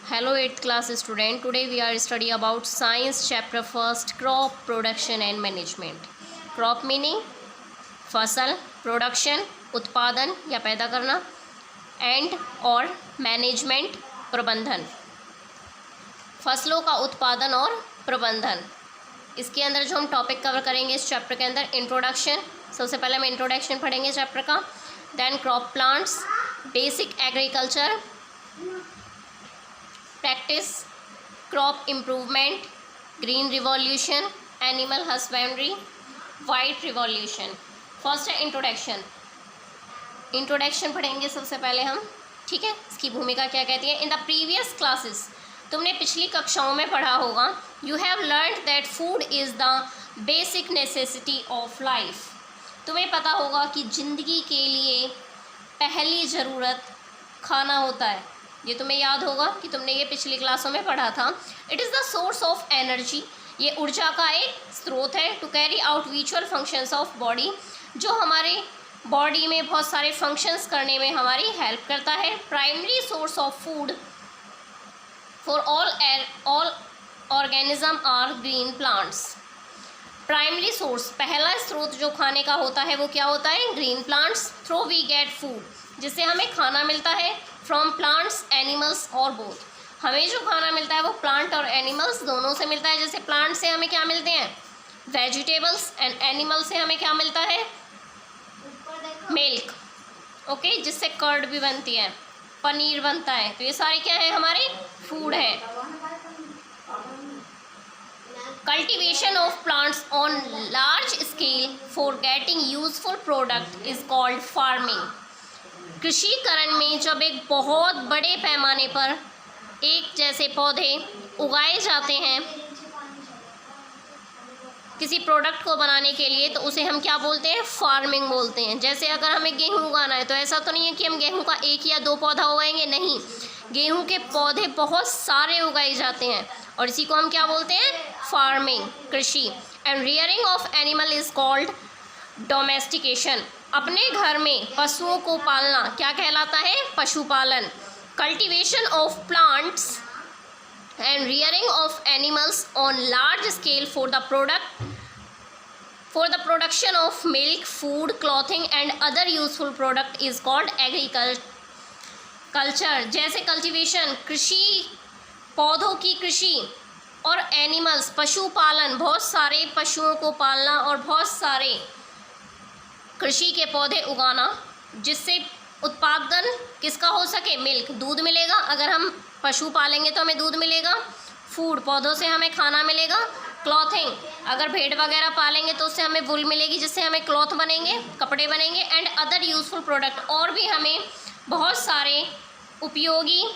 Hello 8th class student. Today we are study about science chapter first, crop production and management. Crop meaning फसल, production उत्पादन या पैदा करना, and और management प्रबंधन, फसलों का उत्पादन और प्रबंधन। इसके अंदर जो हम टॉपिक कवर करेंगे इस चैप्टर के अंदर, इंट्रोडक्शन, सबसे पहले हम इंट्रोडक्शन पढ़ेंगे चैप्टर का, then crop plants, basic agriculture practice, crop improvement, green revolution, animal husbandry, white revolution. First है इंट्रोडक्शन। इंट्रोडक्शन पढ़ेंगे सबसे पहले हम, ठीक है। इसकी भूमिका क्या कहती है। इन द प्रीवियस क्लासेस, तुमने पिछली कक्षाओं में पढ़ा होगा, you have learned that food is the basic necessity of life. तुम्हें पता होगा कि ज़िंदगी के लिए पहली ज़रूरत खाना होता है। ये तुम्हें याद होगा कि तुमने ये पिछली क्लासों में पढ़ा था। It is the source of energy, ये ऊर्जा का एक स्रोत है। To carry out visual functions of body, जो हमारे बॉडी में बहुत सारे फंक्शंस करने में हमारी हेल्प करता है। Primary source of food for all organism are green plants. Primary source, पहला स्रोत जो खाने का होता है वो क्या होता है, green plants. Through we get food, जिससे हमें खाना मिलता है। फ्रॉम प्लांट्स, एनिमल्स और बोथ, हमें जो खाना मिलता है वो प्लांट और एनिमल्स दोनों से मिलता है। जैसे प्लांट से हमें क्या मिलते हैं, वेजिटेबल्स, एंड एनिमल से हमें क्या मिलता है, मिल्क, ओके, जिससे कर्ड भी बनती है, पनीर बनता है। तो ये सारे क्या है, हमारे फूड है। Cultivation of plants on large scale for getting useful product is called farming. कृषिकरण में जब एक बहुत बड़े पैमाने पर एक जैसे पौधे उगाए जाते हैं किसी प्रोडक्ट को बनाने के लिए, तो उसे हम क्या बोलते हैं, फार्मिंग बोलते हैं। जैसे अगर हमें गेहूं उगाना है तो ऐसा तो नहीं है कि हम गेहूं का एक या दो पौधा उगाएंगे, नहीं, गेहूं के पौधे बहुत सारे उगाए जाते हैं और इसी को हम क्या बोलते हैं, फार्मिंग, कृषि। And rearing of animal is called domestication. अपने घर में पशुओं को पालना क्या कहलाता है, पशुपालन। Cultivation of plants and rearing of animals on large scale for the production of milk, food, clothing and other useful product is called agriculture. जैसे कल्टीवेशन, कृषि, पौधों की कृषि, और एनिमल्स, पशुपालन, बहुत सारे पशुओं को पालना और बहुत सारे कृषि के पौधे उगाना, जिससे उत्पादन किसका हो सके, मिल्क, दूध मिलेगा। अगर हम पशु पालेंगे तो हमें दूध मिलेगा। फूड, पौधों से हमें खाना मिलेगा। क्लॉथिंग, अगर भेड़ वगैरह पालेंगे तो उससे हमें वूल मिलेगी, जिससे हमें क्लॉथ बनेंगे, कपड़े बनेंगे। एंड अदर यूजफुल प्रोडक्ट, और भी हमें बहुत सारे उपयोगी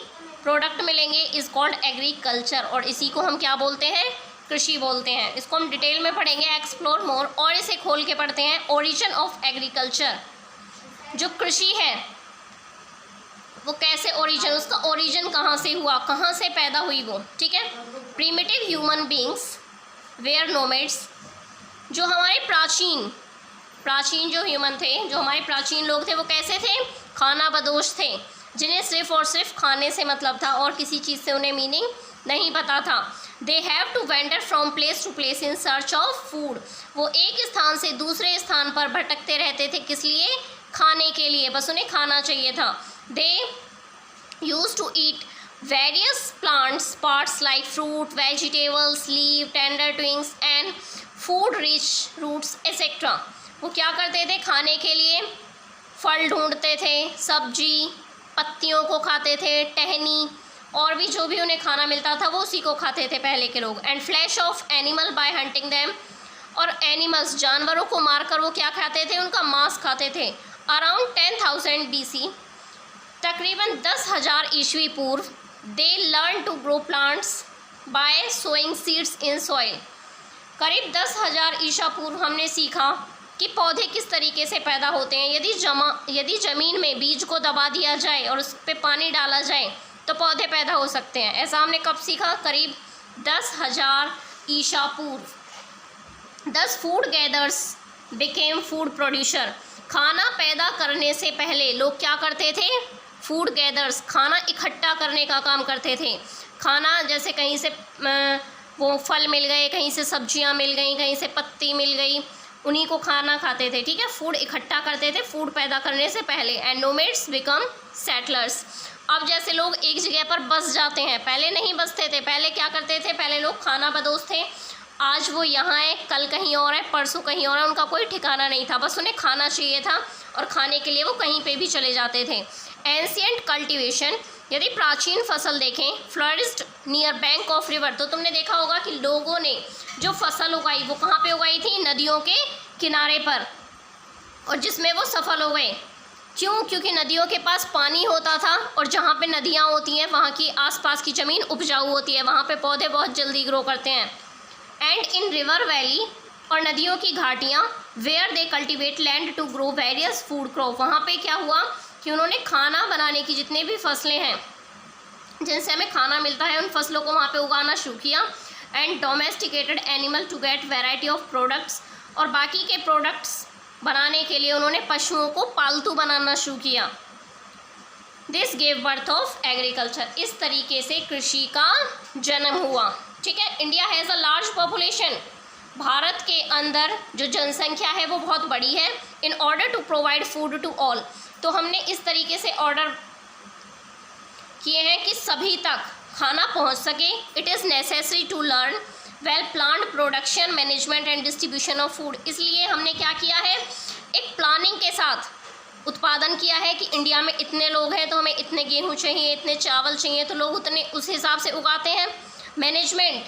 प्रोडक्ट मिलेंगे, इज़ कॉल्ड एग्रीकल्चर। और इसी को हम क्या बोलते हैं, कृषि बोलते हैं। इसको हम डिटेल में पढ़ेंगे, एक्सप्लोर मोर, और इसे खोल के पढ़ते हैं। ओरिजिन ऑफ एग्रीकल्चर, जो कृषि है वो कैसे ओरिजिन, उसका ओरिजिन कहाँ से हुआ, कहाँ से पैदा हुई वो, ठीक है। Primitive human beings were nomads, जो हमारे प्राचीन जो ह्यूमन थे, जो हमारे प्राचीन लोग थे, वो कैसे थे, खाना बदोश थे, जिन्हें सिर्फ और सिर्फ खाने से मतलब था और किसी चीज़ से उन्हें मीनिंग नहीं पता था। They have to wander from place to place in search of food, वो एक स्थान से दूसरे स्थान पर भटकते रहते थे, किस लिए, खाने के लिए, बस उन्हें खाना चाहिए था। They use to eat various plants parts like fruit, vegetables, leave, tender twigs and food rich roots etcetera. वो क्या करते थे, खाने के लिए फल ढूंढते थे, सब्जी, पत्तियों को खाते थे, टहनी, और भी जो भी उन्हें खाना मिलता था वो उसी को खाते थे पहले के लोग। And flash of animal bye hunting them, और एनिमल्स, जानवरों को मारकर वो क्या खाते थे, उनका मांस खाते थे। अराउंड 10,000 BC, तकरीबन 10,000 ईस्वी पूर्व, they learn to grow plants by sowing seeds in soil. करीब 10,000 ईसा पूर्व हमने सीखा कि पौधे किस तरीके से पैदा होते हैं। यदि ज़मीन में बीज को दबा दिया जाए और उस पर पानी डाला जाए तो पौधे पैदा हो सकते हैं। ऐसा हमने कब सीखा, करीब 10,000 ईसा पूर्व। 10 food gathers became food producer, खाना पैदा करने से पहले लोग क्या करते थे, फूड गैदर्स, खाना इकट्ठा करने का काम करते थे। खाना जैसे कहीं से वो फल मिल गए, कहीं से सब्जियां मिल गई, कहीं से पत्ती मिल गई, उन्हीं को खाना खाते थे, ठीक है। फूड इकट्ठा करते थे फूड पैदा करने से पहले। And nomads become settlers. अब जैसे लोग एक जगह पर बस जाते हैं, पहले नहीं बसते थे। पहले क्या करते थे, पहले लोग खाना बदोश थे। आज वो यहाँ है, कल कहीं और है, परसों कहीं और है, उनका कोई ठिकाना नहीं था, बस उन्हें खाना चाहिए था और खाने के लिए वो कहीं पे भी चले जाते थे। एंशियंट कल्टीवेशन, यदि प्राचीन फसल देखें, flourished near bank of river, तो तुमने देखा होगा कि लोगों ने जो फसल उगाई वो कहाँ पे उगाई थी, नदियों के किनारे पर, और जिसमें वो सफल हो गए। क्यों? क्योंकि नदियों के पास पानी होता था और जहाँ पे नदियाँ होती हैं वहाँ की आसपास की ज़मीन उपजाऊ होती है, वहाँ पे पौधे बहुत जल्दी ग्रो करते हैं। एंड इन रिवर वैली, और नदियों की घाटियाँ, where they cultivate land to grow various food crop, वहाँ पे क्या हुआ कि उन्होंने खाना बनाने की जितने भी फसलें हैं जिनसे हमें खाना मिलता है उन फसलों को वहाँ पे उगाना शुरू किया। And domesticated animal to get variety of products, और बाकी के प्रोडक्ट्स बनाने के लिए उन्होंने पशुओं को पालतू बनाना शुरू किया। This gave birth of agriculture, इस तरीके से कृषि का जन्म हुआ, ठीक है। India has a large population, भारत के अंदर जो जनसंख्या है वो बहुत बड़ी है। In order to provide food to all, तो हमने इस तरीके से ऑर्डर किए हैं कि सभी तक खाना पहुंच सके। It is necessary to learn well planned production management and distribution of food, इसलिए हमने क्या किया है, एक प्लानिंग के साथ उत्पादन किया है कि इंडिया में इतने लोग हैं तो हमें इतने गेहूँ चाहिए, इतने चावल चाहिए, तो लोग उतने उस हिसाब से उगाते हैं। मैनेजमेंट,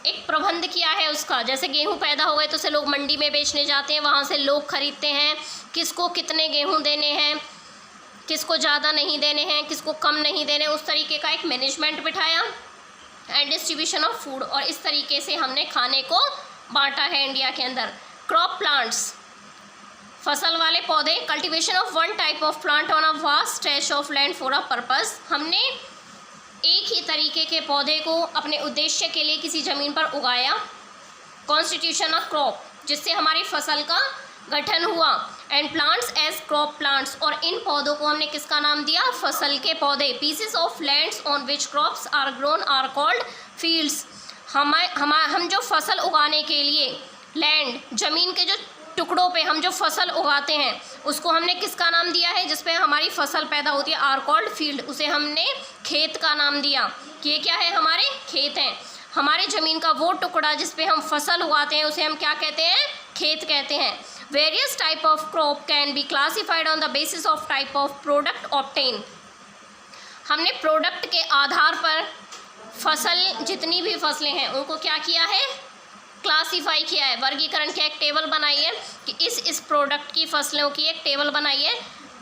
एक प्रबंध किया है उसका, जैसे गेहूँ पैदा हो गए तो उसे लोग मंडी में बेचने जाते हैं, वहाँ से लोग खरीदते हैं, किसको कितने गेहूँ देने हैं, किसको ज़्यादा नहीं देने हैं, किसको कम नहीं देने, उस तरीके का एक मैनेजमेंट बिठाया। एंड डिस्ट्रीब्यूशन ऑफ फूड, और इस तरीके से हमने खाने को बांटा है इंडिया के अंदर। क्रॉप प्लांट्स, फसल वाले पौधे, cultivation of one type of plant on a vast stretch of land for a purpose, हमने एक ही तरीके के पौधे को अपने उद्देश्य के लिए किसी ज़मीन पर उगाया। कॉन्स्टिट्यूशन ऑफ क्रॉप, जिससे हमारी फसल का गठन हुआ। And plants as crop plants, और इन पौधों को हमने किसका नाम दिया, फसल के पौधे। Pieces of lands on which crops are grown are called fields, हम जो फसल उगाने के लिए लैंड, ज़मीन के जो टुकड़ों पे हम जो फसल उगाते हैं उसको हमने किसका नाम दिया है, जिस पे हमारी फसल पैदा होती है, आर कॉल्ड फील्ड, उसे हमने खेत का नाम दिया कि ये क्या है, हमारे खेत हैं। हमारे ज़मीन का वो टुकड़ा जिस पे हम फसल उगाते हैं उसे हम क्या कहते हैं, खेत कहते हैं। Various type of crop can be classified on the basis of type of product obtain, हमने प्रोडक्ट के आधार पर फसल, जितनी भी फसलें हैं उनको क्या किया है, क्लासीफाई किया है, वर्गीकरण किया, एक टेबल बनाई है कि इस प्रोडक्ट की फसलों की एक टेबल बनाई है।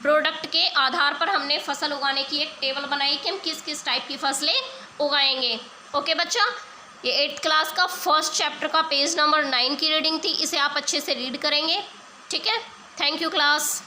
प्रोडक्ट के आधार पर हमने फसल उगाने की एक टेबल बनाई कि हम किस किस टाइप की फसलें उगाएंगे। ओके बच्चा, ये 8th क्लास का फर्स्ट चैप्टर का पेज नंबर 9 की रीडिंग थी, इसे आप अच्छे से रीड करेंगे, ठीक है। Thank you class.